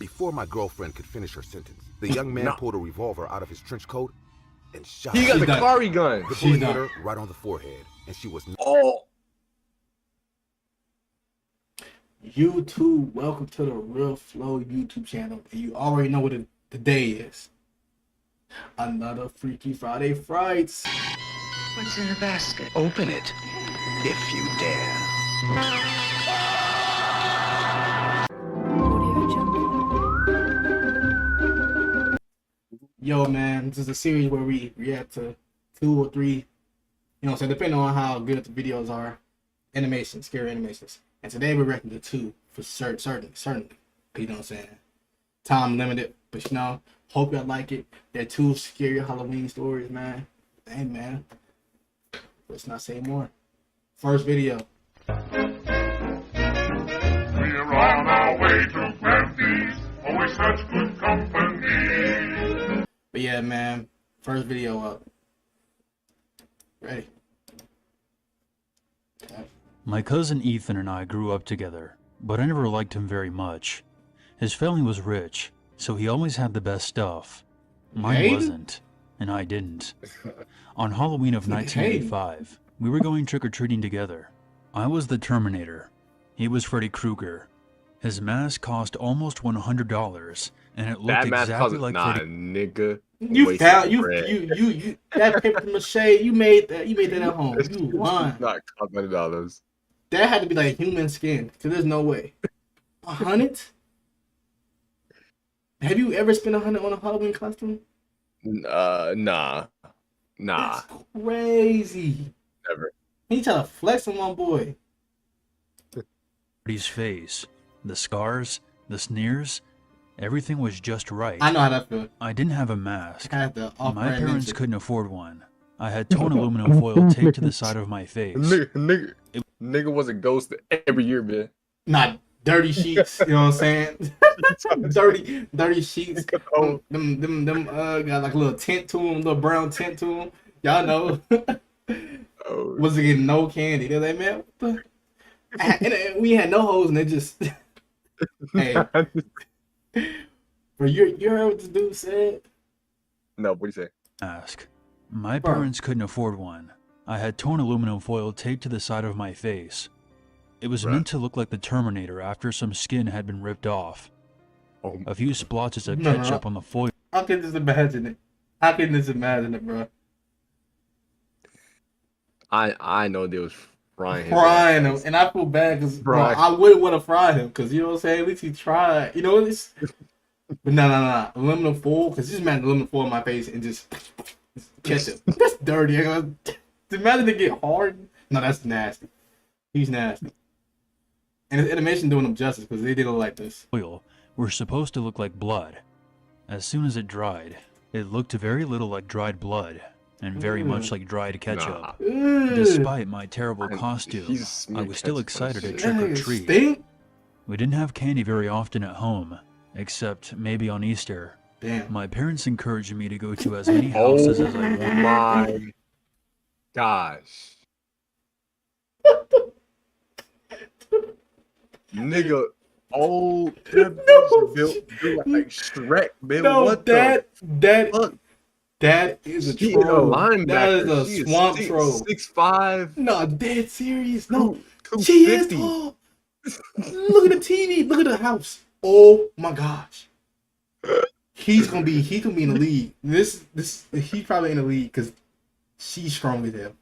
Before my girlfriend could finish her sentence, the young man pulled a revolver out of his trench coat and shot her. He got the Kari gun. The bullet hit her right on the forehead, and she was... YouTube, welcome to the Real Flow YouTube channel. And you already know what the day is. Another Freaky Friday Frights. What's in the basket? Open it, if you dare. Yo, man, this is a series where we react to 2 or 3, so depending on how good the videos are, animations, scary animations. And today we're reacting to 2 for certain. You know what I'm saying? Time limited, but hope y'all like it. They're 2 scary Halloween stories, man. Hey, man. Let's not say more. First video. We're on our way to Grampy's, always such good company. But yeah, man, first video up. Ready? Okay. My cousin Ethan and I grew up together, but I never liked him very much. His family was rich, so he always had the best stuff. Mine wasn't, and I didn't. On Halloween of 1985, we were going trick-or-treating together. I was the Terminator. He was Freddy Krueger. His mask cost almost $100, and it looked exactly like Freddy. Nigga. You found you that paper mache. You made that at home. You lying. Not $100. That had to be like human skin, cause there's no way. 100? Have you ever spent 100 on a Halloween costume? Nah. That's crazy. Never. He trying to flex on my boy. Freddy's face, the scars, the sneers, everything was just right. I know how that feels. I didn't have a mask. I had the My parents couldn't afford one. I had torn aluminum foil taped to the side of my face. Nigga was a ghost every year, man. Not dirty sheets, you know what I'm saying? dirty sheets. Them got like a little tint to them, little brown tint to them. Y'all know. Was it getting no candy? They're like, man, what the? And we had no holes, and they just. Hey, bro, you heard what this dude said? No, what do you say? Ask. My parents couldn't afford one. I had torn aluminum foil taped to the side of my face. It was meant to look like the Terminator after some skin had been ripped off. A few splotches of ketchup on the foil. How can this imagine it? How can this imagine it, bro? I know they was frying him, and I feel bad because I wouldn't want to fry him because you know what I'm saying. At least he tried, It's but no, aluminum foil because just imagine aluminum foil in my face and just ketchup. That's dirty. Imagine it get hard. No, that's nasty. He's nasty. And the animation doing them justice because they did it like this. Foil were supposed to look like blood. As soon as it dried, it looked very little like dried blood. And very much like dried ketchup. Despite my terrible costume, I was still excited to trick or treat. We didn't have candy very often at home, except maybe on Easter. Damn. My parents encouraged me to go to as many houses as I wanted. Oh my gosh. Nigga, built like Shrek, man. No, what that is a troll. That is a swamp troll. 6'5". No, dead serious. No, 250. She is tall. Look at the TV. Look at the house. Oh my gosh. He's gonna be in the league. He's probably in the league because she's strong as hell.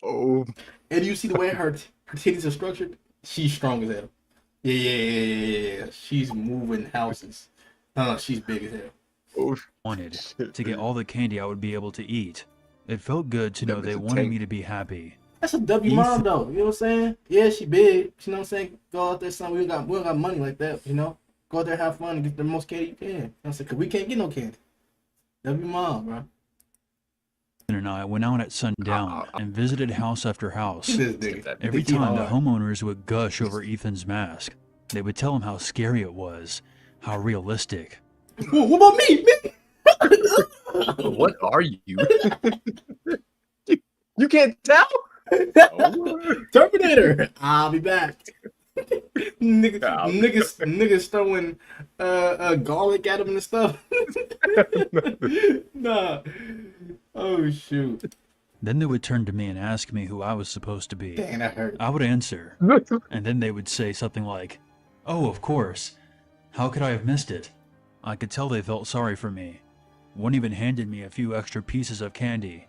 Oh. And you see the way her titties are structured? She's strong as hell. Yeah. She's moving houses. No, she's big as hell. Wanted to get all the candy I would be able to eat. It felt good to know they wanted me to be happy. That's a W mom though, you know what I'm saying? Yeah, she big. You know what I'm saying? Go out there, son. We don't got money like that, Go out there, have fun, and get the most candy you can. You know what I'm saying? Cause we can't get no candy. W mom, bro. And I went out at sundown and visited house after house. Every time the homeowners would gush over Ethan's mask. They would tell him how scary it was, how realistic. What about me? What are you? You can't tell? Terminator. I'll be back. Niggas throwing garlic at him and stuff. Nah. Oh shoot. Then they would turn to me and ask me who I was supposed to be. Dang, that hurt. I would answer, and then they would say something like, "Oh, of course. How could I have missed it?" I could tell they felt sorry for me. One even handed me a few extra pieces of candy.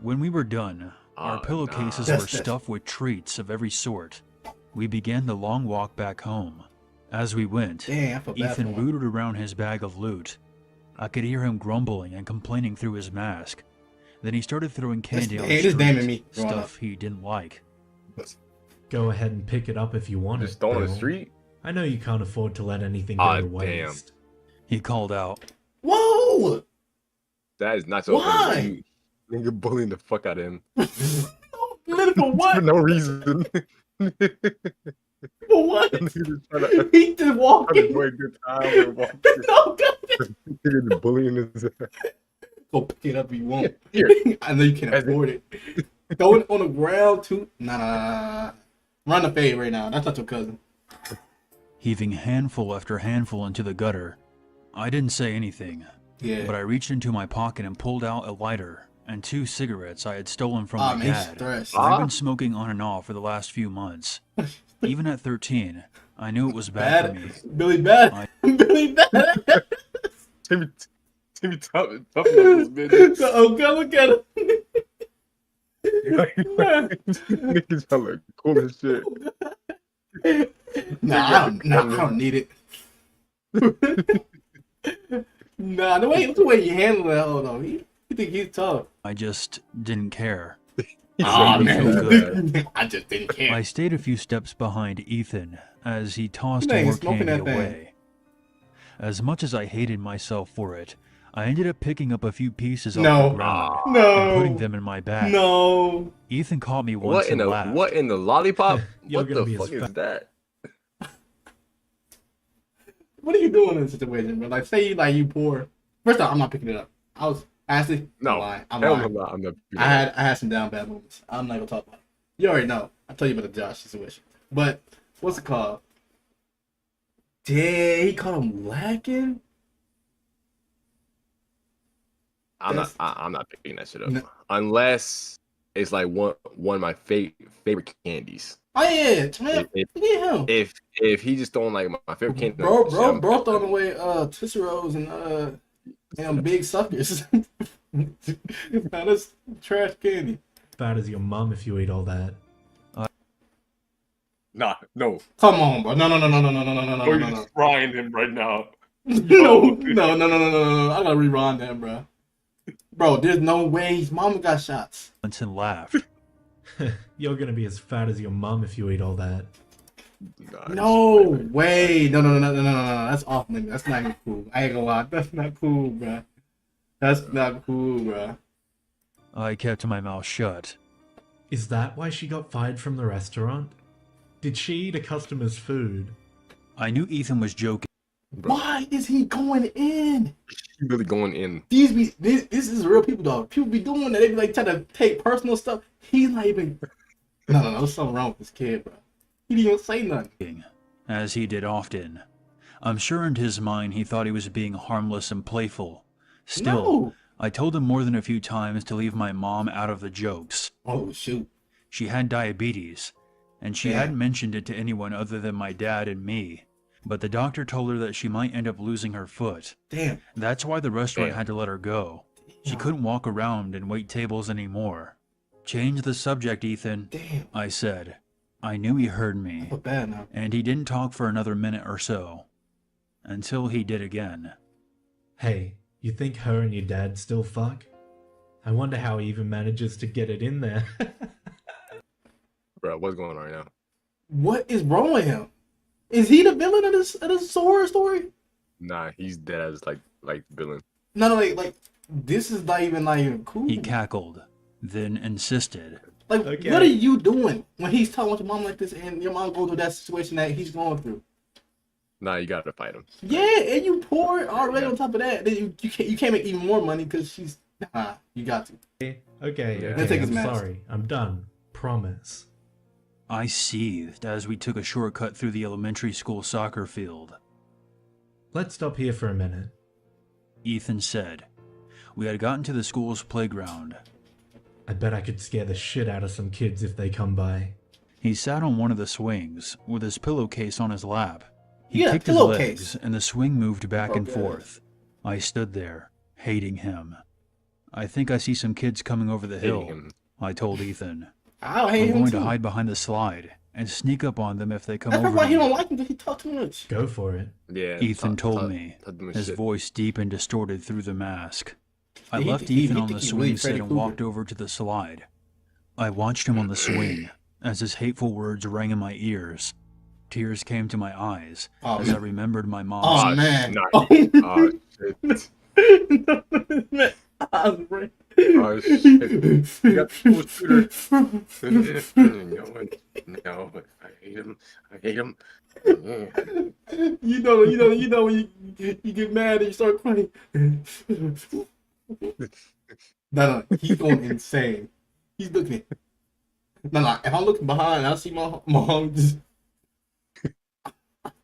When we were done, our pillowcases were stuffed with treats of every sort. We began the long walk back home. As we went, Damn, I feel bad for Ethan him. rooted around his bag of loot. I could hear him grumbling and complaining through his mask. Then he started throwing candy on the this damning street, me growing stuff he didn't like. Go ahead and pick it up if you want Just it, throw on the Bill. street. I know you can't afford to let anything go Ah, to damn. waste. He called out, Whoa! That is not so Why? funny. Nigga bullying the fuck out of him. Little for what? For no reason. For what? Nigga just trying to He just have walking. a great good time. and walking. No, God. Nigga bullying his ass. Go pick it up if you want. Here. I know you can't afford it. Throw it on the ground too. Nah. Run the fade right now. That's not your cousin. heaving handful after handful into the gutter. I didn't say anything, Yeah. but I reached into my pocket and pulled out a lighter and 2 cigarettes I had stolen from Ah, my man, dad. stress. I've been smoking on and off for the last few months. Even at 13, I knew it was bad for me. Billy bad. Billy bad. Timmy tough knuckles, bitch. Oh God, look at him. Niggas hella cool as shit. Nah, I don't need it. Nah, the way you handle that, hold on. You think he's tough? I just didn't care. Oh, made me feel good. I just didn't care. I stayed a few steps behind Ethan as he tossed Dang, more smoking candy that thing. away. As much as I hated myself for it, I ended up picking up a few pieces off No. the ground and putting No. them in my bag. No. Ethan caught me once and laughed. What in the lollipop? You're What gonna the be fuck as is that? What are you doing in this situation, bro? Like, say you poor. First off, I'm not picking it up. I was actually No. I'm Hell lying. no, I'm not. I had some down bad moments. I'm not gonna talk about it. You already know. I told you about the Josh situation. But what's it called? Dang, he caught him lacking. I'm That's- not picking that shit up No. unless it's like one of my favorite candies. Oh yeah, man, If- look at him. If he just throwing like my favorite candy, Bro, I'm- throwing away Tootsie Rolls and big suckers. Now that's trash candy. Bad as your mum if you eat all that. Nah, no. Come on, bro. No. You're just frying him right now. No. I gotta rewind that, bro. Bro, there's no way his mama got shots. Once and laughed. You're gonna be as fat as your mum if you eat all that. Nah, No way. No. That's off limit. That's not even cool. I ain't gonna lie. That's not cool, bro. That's not cool, bro. I kept my mouth shut. Is that why she got fired from the restaurant? Did she eat a customer's food? I knew Ethan was joking. Why is he going in? He's really going in. This is real people, dog. People be doing that. They be like trying to take personal stuff. He's not even. No. There's something wrong with this kid, bro. He didn't even say nothing. As he did often. I'm sure in his mind he thought he was being harmless and playful. Still, No. I told him more than a few times to leave my mom out of the jokes. Oh shoot. She had diabetes, and she Yeah. hadn't mentioned it to anyone other than my dad and me. But the doctor told her that she might end up losing her foot. Damn. That's why the restaurant Damn. had to let her go. She Damn. couldn't walk around and wait tables anymore. Change the subject, Ethan, Damn. I said. I knew he heard I me, feel bad now. and he didn't talk for another minute or so. Until he did again. Hey, you think her and your dad still fuck? I wonder how he even manages to get it in there. Bro, what's going on right now? What is wrong with him? Is he the villain of this horror story? Nah, he's dead as like villain. No, like this is not even cool. He cackled, then insisted. Like, Okay. what are you doing when he's talking to your mom like this, and your mom go through that situation that he's going through? Nah, you gotta fight him. Yeah, and you poor already on top of that. Then you can't make even more money because she's you got to. Okay, Yeah. Let's take his I'm mask. sorry. I'm done. Promise. I seethed as we took a shortcut through the elementary school soccer field. Let's stop here for a minute. Ethan said. We had gotten to the school's playground. I bet I could scare the shit out of some kids if they come by. He sat on one of the swings with his pillowcase on his lap. He Yeah, kicked his pillowcase. legs and the swing moved back and Okay. forth. I stood there, hating him. I think I see some kids coming over the hill, him. I told Ethan. I'll hate I'm him going too. to hide behind the slide and sneak up on them if they come That's over why to he don't me. like him, because he talk too much. Go for it. Yeah. Ethan told me, taught them his shit. voice deep and distorted through the mask. I He left think- he Ethan on think the he really swing set Freddy and Krueger. walked over to the slide. I watched him on the swing as his hateful words rang in my ears. Tears came to my eyes Oh, as man. I remembered my Oh, mom's. man. Nah, Oh, oh, shit. man. I was right. Oh, shit. You got the school shooter. No, I hate him. I hate him. You know when you get mad and you start crying. No, he's going insane. He's looking. No, if I'm looking behind and I see my mom just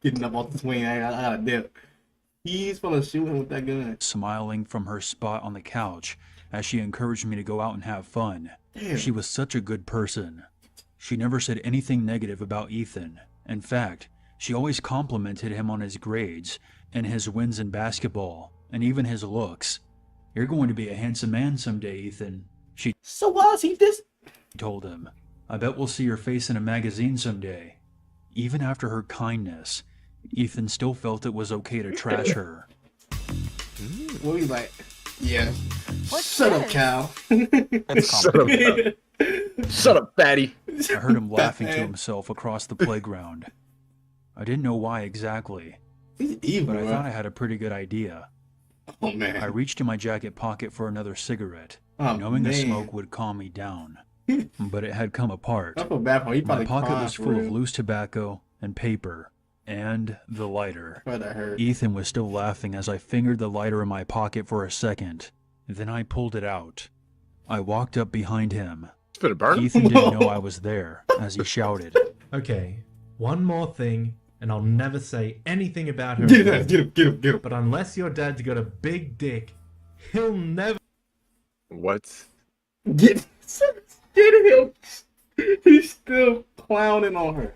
getting up off the swing, I gotta dip. He's gonna shoot him with that gun. Smiling from her spot on the couch as she encouraged me to go out and have fun. Damn. She was such a good person. She never said anything negative about Ethan. In fact, she always complimented him on his grades and his wins in basketball and even his looks. You're going to be a handsome man someday, Ethan, she So why is he this? told him. I bet we'll see your face in a magazine someday. Even after her kindness, Ethan still felt it was okay to trash her. What he's like? Yeah. Shut up, Cal. Shut up, Cal. Shut up, fatty. I heard him laughing to himself across the playground. I didn't know why exactly, He's evil, but I bro. thought I had a pretty good idea. Oh I man. reached in my jacket pocket for another cigarette, Oh, knowing the man. smoke would calm me down. But it had come apart. I feel bad for him. He My probably pocket cried was for full of real. loose tobacco and paper, and the lighter. Oh, that hurt. Ethan was still laughing as I fingered the lighter in my pocket for a second. Then I pulled it out. I walked up behind him. It's gonna burn. Ethan didn't know I was there as he shouted. Okay, one more thing, and I'll never say anything about her Get again. him, get him. But unless your dad's got a big dick, he'll never... What? Get him. He's still clowning on her.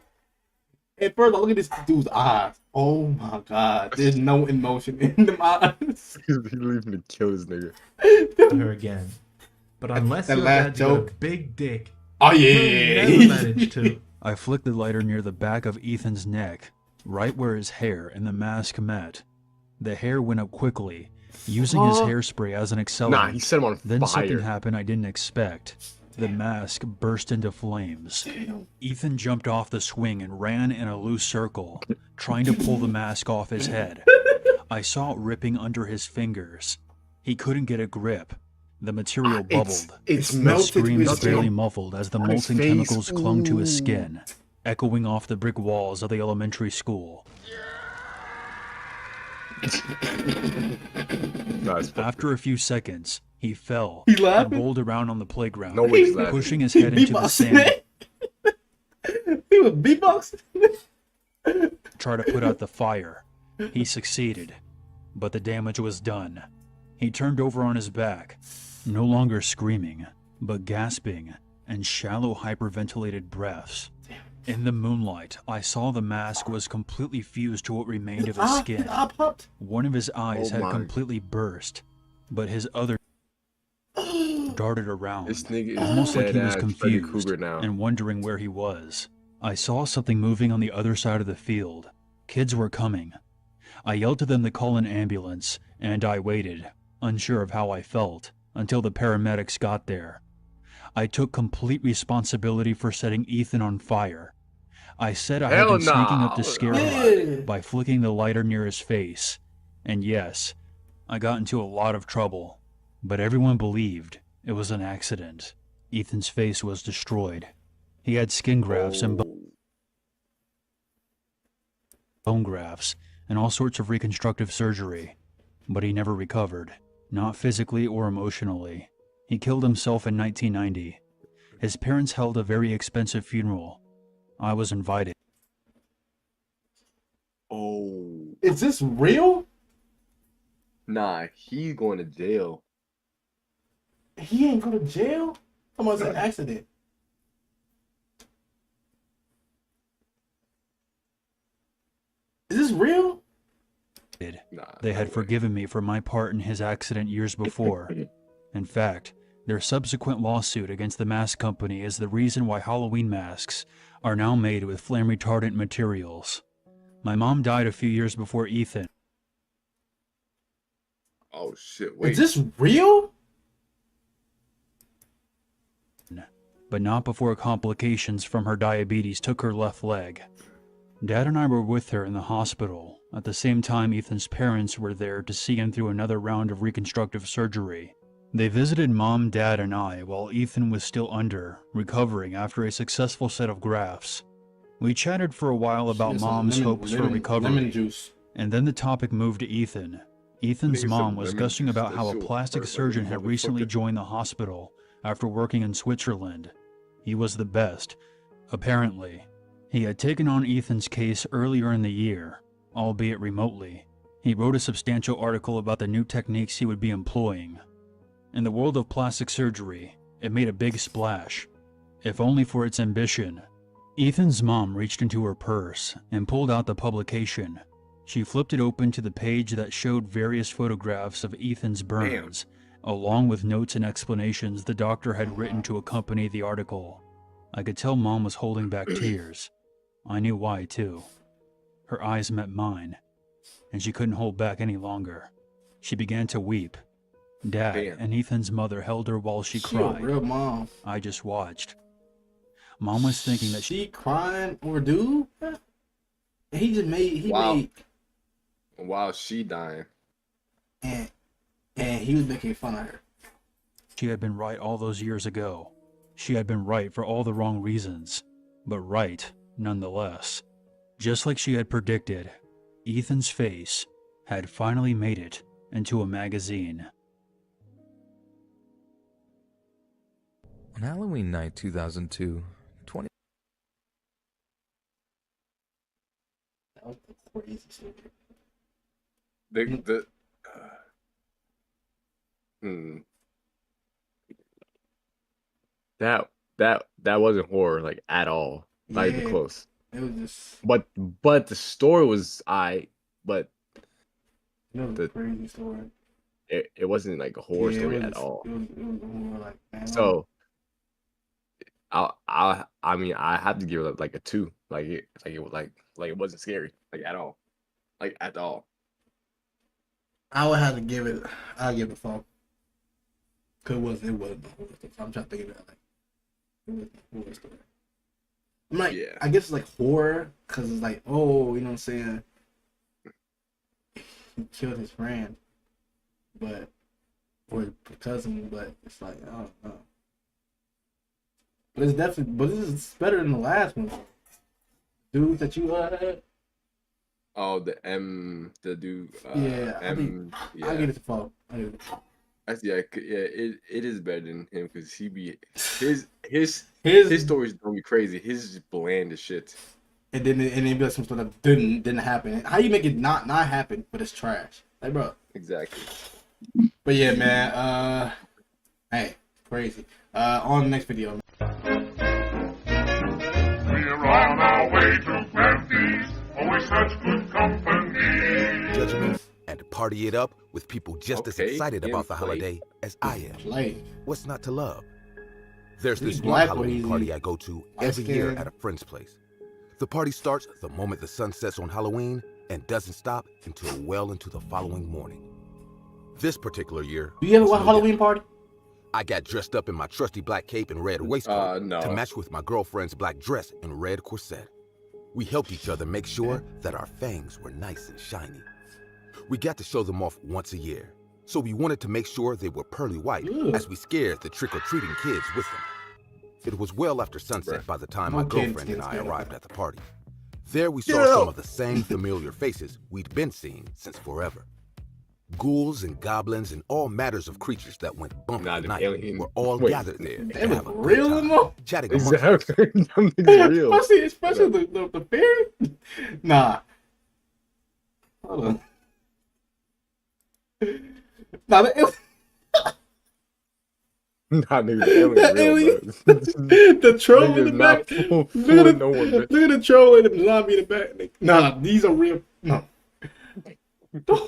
And further, look at this dude's eyes. Oh my god. There's no emotion in them eyes. He's leaving to kill this nigga. her again. But unless that your last dad's got a joke. big dick, Oh he'll yeah. never manage to... I flicked the lighter near the back of Ethan's neck, right where his hair and the mask met. The hair went up quickly, using his hairspray as an accelerant. Nah, he set him on Then something fire. happened I didn't expect. The mask burst into flames. Ethan jumped off the swing and ran in a loose circle, trying to pull the mask off his head. I saw it ripping under his fingers. He couldn't get a grip. The material bubbled. It's The melted. screams with barely him. muffled as the My molten face, chemicals clung to his ooh. skin, echoing off the brick walls of the elementary school. Nah, it's fucked. After a few seconds, he fell He and laughing? rolled around on the playground, Nobody's laughing. pushing his He head into the beatboxing sand it. He was beatboxing. try to put out the fire. He succeeded, but the damage was done. He turned over on his back, no longer screaming, but gasping and shallow hyperventilated breaths. In the moonlight, I saw the mask was completely fused to what remained of his His skin. eye popped. One of his eyes Oh had my. completely burst, but his other darted around. This nigga is Almost like he was dead-ass Freddy confused Krueger now. and wondering where he was. I saw something moving on the other side of the field. Kids were coming. I yelled to them to call an ambulance, and I waited, unsure of how I felt, until the paramedics got there. I took complete responsibility for setting Ethan on fire. I said I had Hell been sneaking up no. to scare Yeah. him by flicking the lighter near his face. And yes, I got into a lot of trouble, but everyone believed it was an accident. Ethan's face was destroyed. He had skin grafts and bone grafts and all sorts of reconstructive surgery, but he never recovered, not physically or emotionally. He killed himself in 1990. His parents held a very expensive funeral, I was invited. Oh, Is this real? nah, he's going to jail. He ain't go to jail? Almost an accident. Is this real? Nah, They no had way. forgiven me for my part in his accident years before. In fact, their subsequent lawsuit against the mask company is the reason why Halloween masks are now made with flame retardant materials. My mom died a few years before Ethan. Oh shit! Is Wait. this real? But not before complications from her diabetes took her left leg. Dad and I were with her in the hospital. At the same time, Ethan's parents were there to see him through another round of reconstructive surgery. They visited Mom, Dad, and I while Ethan was still recovering after a successful set of grafts. We chatted for a while about Shit, some Mom's hopes for recovery, lemon juice. and then the topic moved to Ethan. Ethan's Nigga, mom some was lemon gushing juice, about that how a shit will plastic hurt like a surgeon had recently motherfucker. joined the hospital after working in Switzerland. He was the best, apparently. He had taken on Ethan's case earlier in the year, albeit remotely. He wrote a substantial article about the new techniques he would be employing. In the world of plastic surgery, it made a big splash, if only for its ambition. Ethan's mom reached into her purse and pulled out the publication. She flipped it open to the page that showed various photographs of Ethan's burns, along with notes and explanations the doctor had written to accompany the article. I could tell Mom was holding back tears. I knew why, too. Her eyes met mine, and she couldn't hold back any longer. She began to weep. Dad Damn. and Ethan's mother held her while she She a cried. real mom. I just watched. Mom was thinking that She crying over dude? He just made Wow. made While she dying. and he was making fun of her. she had been right all those years ago. She had been right for all the wrong reasons, but right nonetheless. Just like she had predicted, Ethan's face had finally made it into a magazine. On Halloween night 2002, That was the crazy story. The hmm. That wasn't horror like at all. Not even Yeah. close. It was just But the story was but it was The- a crazy story. it wasn't like a horror Yeah, it story was- at all. It was more like, man, So I mean I have to give it like a 2. Like it wasn't scary like at all. Like at all. I would have to give it. I'll give it a 4. Cause it was. I'm trying to think of it like it was a horror story. I'm like, Yeah. I guess it's like horror, cause it's like, oh, you know what I'm saying? He killed his friend, or his cousin, but it's like, I don't know. But it's definitely, but this is better than the last one. Dude that you had. Oh, the dude. Yeah, I M. I Yeah, give it a 4. I give it a 4. it is better than him because he be his stories don't be crazy. His is just bland as shit. And then be like some stuff that didn't happen. How you make it not happen, but it's trash? Like, bro. Exactly. But yeah, man. Hey, crazy. On the next video. We're on our way to Grampy's, always such good company. Judgment and party it up with people just as Okay, excited about the gameplay. holiday as I am. Play. What's not to love? There's These this one black Halloween ladies, party I go to light every year skin. at a friend's place. The party starts the moment the sun sets on Halloween and doesn't stop until well into the following morning. This particular year, Do you ever was watch no Halloween different. party? I got dressed up in my trusty black cape and red waistcoat No. to match with my girlfriend's black dress and red corset. We helped each other make sure that our fangs were nice and shiny. We got to show them off once a year, so we wanted to make sure they were pearly white Ugh. as we scared the trick-or-treating kids with them. It was well after sunset Bruh. by the time No my kids girlfriend get and I scared. arrived at the party. There we Get saw some out. of the same familiar faces we'd been seeing since forever. Ghouls and goblins and all matters of creatures that went bump Nah, in the the night alien- were all wait. gathered there They to was have a good real time, enough? chatting amongst Exactly. Them niggas real. Especially the fairy. Nah. Hold on. Nah, Nah, nigga, the alien the real, alien- bro. the troll in the Niggas back. not fooling Look at no one, the, bitch. look at the troll and the zombie in the back. Nah, these are real. No.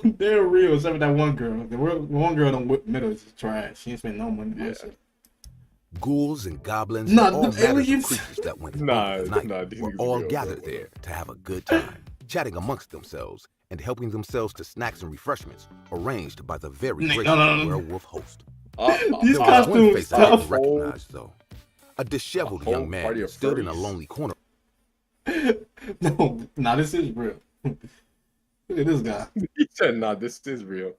They're real, except for that one girl. The one girl in the middle is trash. She ain't spend no money on shit. ghouls and goblins Nah, and all the matters of aliens- creatures that went Nah, bump in the nah, night these were niggas all real, gathered bro. there to have a good time, chatting amongst themselves and helping themselves to snacks and refreshments arranged by the very No, gracious no, no. werewolf host. These There was one costumes face I didn't tough. recognize, though. A disheveled whole young party man of stood in a furries. lonely corner No, nah, this is real. Look at this guy. He said, nah, this is real.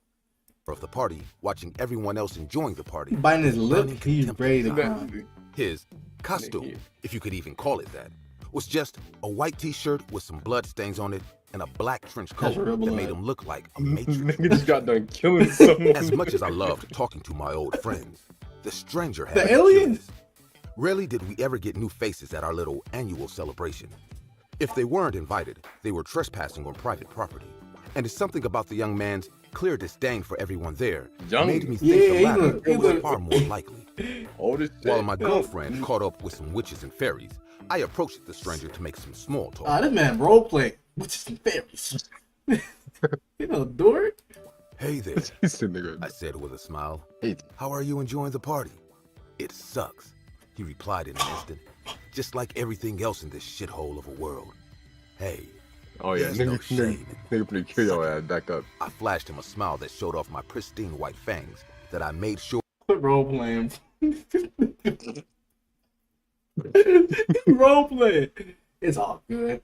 of the party, watching everyone else enjoying the party. Biting his lip, Burning he's contempt ready to in his cry. eye. His costume, if you could even call it that, was just a white t-shirt with some blood stains on it and a black trench coat That's real that made blood. him look like a matrix. Nigga just got done killing someone. As much as I loved talking to my old friends, the stranger had The me alien? curious. Rarely did we ever get new faces at our little annual celebration. If they weren't invited, they were trespassing on private property. And it's something about the young man's clear disdain for everyone there Young. made me think Yeah, the latter he was look- far more likely. Old as While shit. my girlfriend caught up with some witches and fairies, I approached the stranger to make some small talk. Ah, this man role play. Witches and fairies. You know, dork. Hey there, He's a nigga. I said with a smile. Hey, How are you enjoying the party? It sucks, he replied in an instant, just like everything else in this shithole of a world. Hey, oh yeah, there's no shame in nigga pretty cute, your ass back up. I flashed him a smile that showed off my pristine white fangs that I made sure Quit role playing. Role playing. It's all good.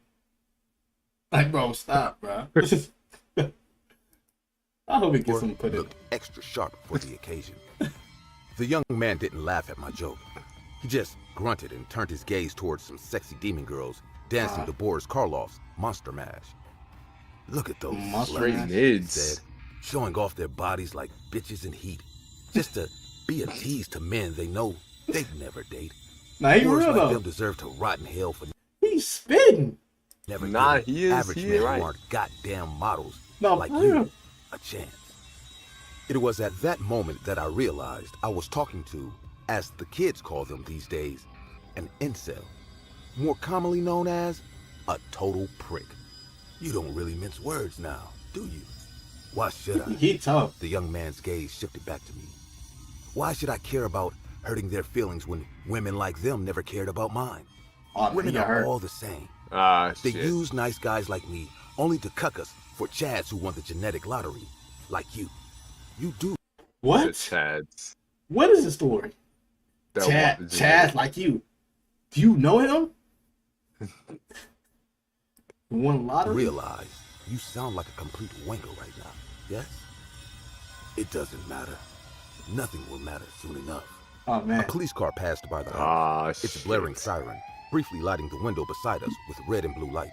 Like, bro, stop, bro. I hope he gets some put in. looked extra sharp for the occasion. The young man didn't laugh at my joke. He just grunted and turned his gaze towards some sexy demon girls dancing to Boris Karloff's Monster Mash. Look at those Monster Straight Mash? sluts, he mids. said, showing off their bodies like bitches in heat, just to be a tease to men they know they'd never date. Nah, he Boys real like though. them deserve to rot in hell for He's spitting. never Nah, giving he is- average he men right. who aren't goddamn models No, like for real. you a chance. It was at that moment that I realized I was talking to, as the kids call them these days, an incel, more commonly known as a total prick. You don't really mince words now, do you? Why should I? He tough. The young man's gaze shifted back to me. Why should I care about hurting their feelings when women like them never cared about mine? Oh, man, Women he got are hurt. all the same. Ah, They shit. use nice guys like me only to cuck us for chads who won the genetic lottery, like you. You do. The What? Chads. What is the story? That Chad, wa- Chad, like you. Do you know him? Won lottery? Realize you sound like a complete wanker right now, yes? It doesn't matter. Nothing will matter soon enough. Oh A man. police car passed by the house, Ah, its shit. blaring siren, briefly lighting the window beside us with red and blue lights.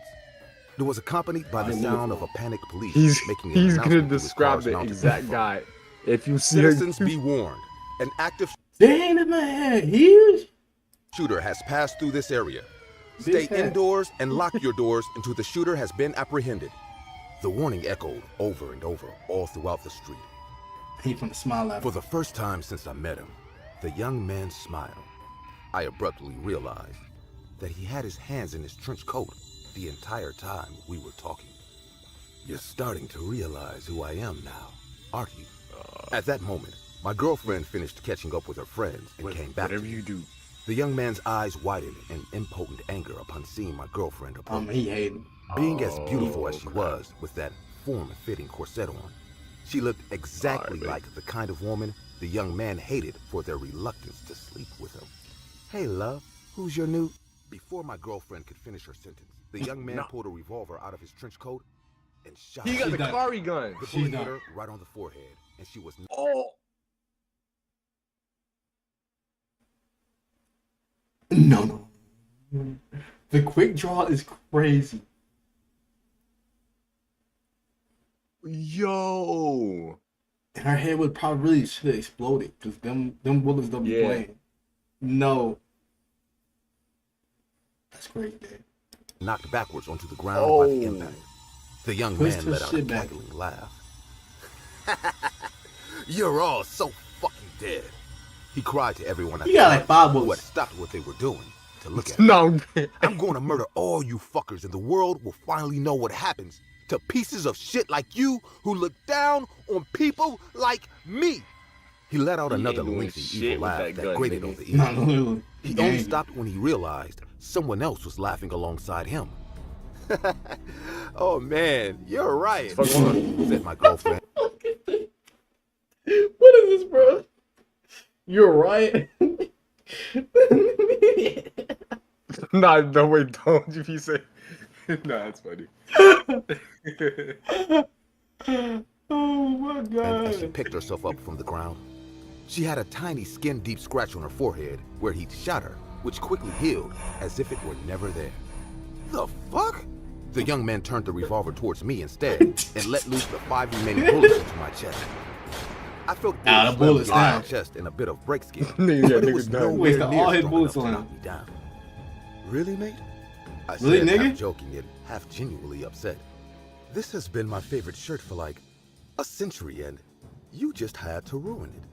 It was accompanied by the sound of a panicked police making an He's gonna announcement through his describe car's the mounted exact megaphone. guy. If you see Citizens, be warned. An active Dang, that man huge. shooter has passed through this area. Big Stay head. indoors and lock your doors until the shooter has been apprehended. The warning echoed over and over all throughout the street. He from the smile at For him. the first time since I met him, the young man smiled. I abruptly realized that he had his hands in his trench coat the entire time we were talking. You're starting to realize who I am now, aren't you? At that moment, my girlfriend finished catching up with her friends and came back to whatever me. you do. The young man's eyes widened in impotent anger upon seeing my girlfriend approach. He hated him. Being as beautiful as she okay. was with that form-fitting corset on, she looked exactly Alright, like the kind of woman the young man hated for their reluctance to sleep with him. Hey, love, who's your new... Before my girlfriend could finish her sentence, the young man pulled a revolver out of his trench coat and shot He her. got She's the done. Kari gun. The She's bullet done. hit her right on the forehead, and she was... Oh. No. The quick draw is crazy. Yo. Her head would probably really should have exploded because them bullets don't be Yeah. playing. No. That's crazy, dude. Knocked backwards onto the ground by the Oh. impact. The young Twist man her let out a shit back. cackling laugh. You're all so fucking dead. He cried to everyone at He got the like 5 who had bullets. stopped what they were doing to look at him. No. I'm going to murder all you fuckers and the world will finally know what happens to pieces of shit like you who look down on people like me. He let out He another ain't doing lengthy shit evil with laugh that that gun, grated nigga. on the No, ear. literally. He only Angry. stopped when he realized someone else was laughing alongside him. Oh man, you're right, Fuck on. said my girlfriend. What is this, bro? You're right. Nah, no wait, don't you be saying. Nah, that's funny. Oh my And as she god. picked herself up from the ground, she had a tiny skin-deep scratch on her forehead where he'd shot her, which quickly healed as if it were never there. The fuck? The young man turned the revolver towards me instead and let loose the 5 remaining bullets into my chest. I felt Nah, the bullets in my down. chest and a bit of break skin, Nigga, but it nigga was done. nowhere Wasted near all his strong bullets enough to on knock him. me down. Really, mate? I Really, said, nigga? half joking and half genuinely upset. This has been my favorite shirt for like a century, and you just had to ruin it.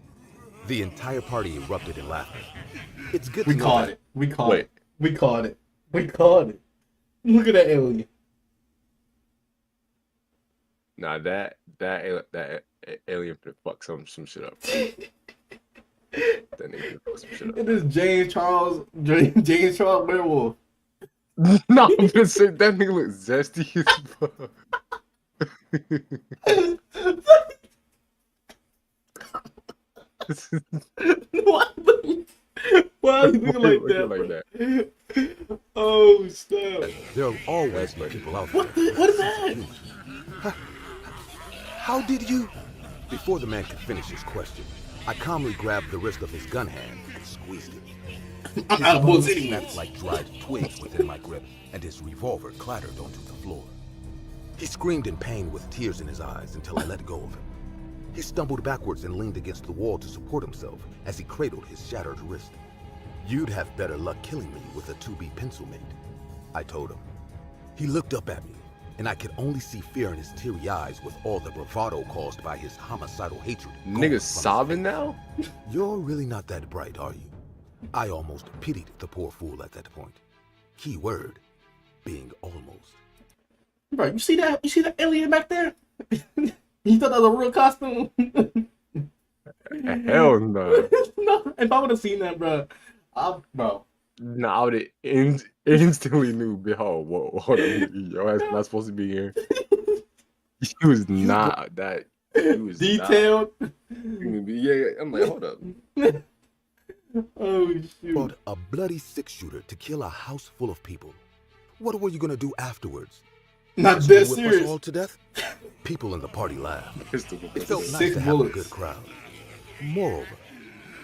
The entire party erupted in laughter. It's good We to know caught that it. We caught Wait. it. We caught it. We caught it. Look at that alien. Nah, that alien finna fuck some shit up. That nigga finna fuck some shit up. It is James Charles werewolf. No, I'm gonna say that nigga look zesty as fuck. Why are you looking like Looking that? like bro? that. Oh snap! there'll always be people out there. What the? What is that? How did you? Before the man could finish his question, I calmly grabbed the wrist of his gun hand and squeezed it. I'm His out of bullets bones anyway. snapped like dried twigs within my grip, and his revolver clattered onto the floor. He screamed in pain with tears in his eyes until I let go of him. He stumbled backwards and leaned against the wall to support himself as he cradled his shattered wrist. You'd have better luck killing me with a 2B pencil, mate, I told him. He looked up at me, and I could only see fear in his teary eyes with all the bravado caused by his homicidal hatred. gone from Nigga his sobbing face. now? You're really not that bright, are you? I almost pitied the poor fool at that point. Key word, being almost. Bro, you see that? You see that alien back there? You thought that was a real costume? Hell no. No, if I would have seen that, bro, bro. No, I would have instantly knew. Behold, whoa, hold on, your ass not supposed to be here. He was not that. He was Detailed. Yeah, I'm like, hold up. Oh shoot. Brought a bloody 6-shooter to kill a house full of people. What were you gonna do afterwards? Not Just that whip us serious. all to death? People in the party laughed. Pistol. It felt nice 6 to have a bullets. good crowd. Moreover,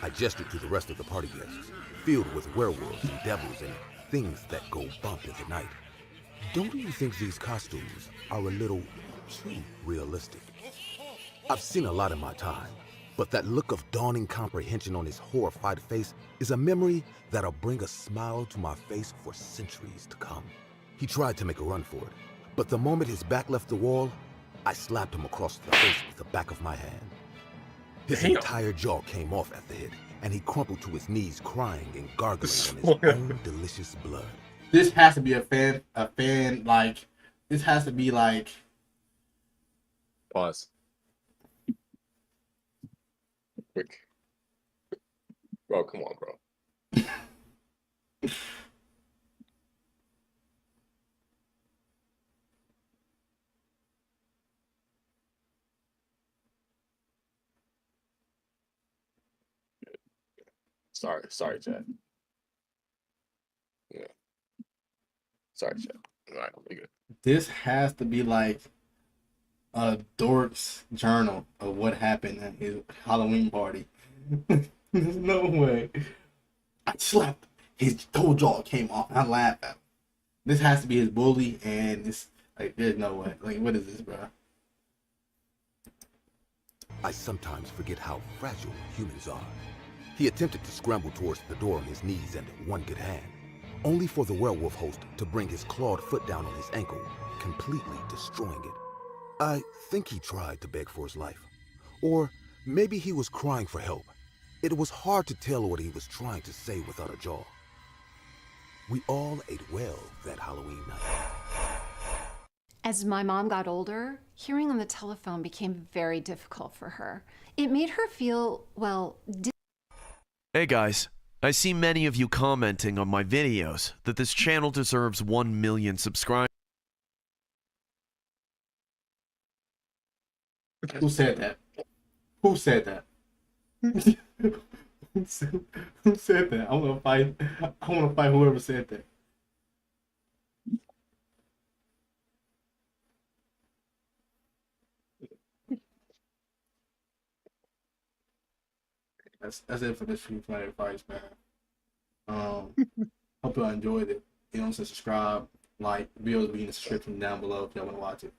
I gestured to the rest of the party guests, filled with werewolves and devils and things that go bump in the night. Don't you think these costumes are a little too realistic? I've seen a lot in my time, but that look of dawning comprehension on his horrified face is a memory that'll bring a smile to my face for centuries to come. He tried to make a run for it, but the moment his back left the wall, I slapped him across the face with the back of my hand. His Damn. entire jaw came off at the hit, and he crumpled to his knees crying and gargling on his own delicious blood. This has to be a fan, like, this has to be like, Pause. Quick. Bro, come on, bro. Sorry, Chad. Yeah. Sorry, Chad. All right, we good. this has to be like a dork's journal of what happened at his Halloween party. There's no way. I slapped. His whole jaw came off. I laughed at him. This has to be his bully, and it's like, there's no way. Like, what is this, bro? I sometimes forget how fragile humans are. He attempted to scramble towards the door on his knees and one good hand, only for the werewolf host to bring his clawed foot down on his ankle, completely destroying it. I think he tried to beg for his life. Or maybe he was crying for help. It was hard to tell what he was trying to say without a jaw. We all ate well that Halloween night. As my mom got older, hearing on the telephone became very difficult for her. It made her feel, well, Hey guys, I see many of you commenting on my videos that this channel deserves 1 million subscribers. Who said that? Who said that? Who said that? I want to fight. I want to fight whoever said that. That's it for this Free Planet Frights, man. Hope y'all enjoyed it. You know, so subscribe, like, videos will be in the description down below if y'all want to watch it.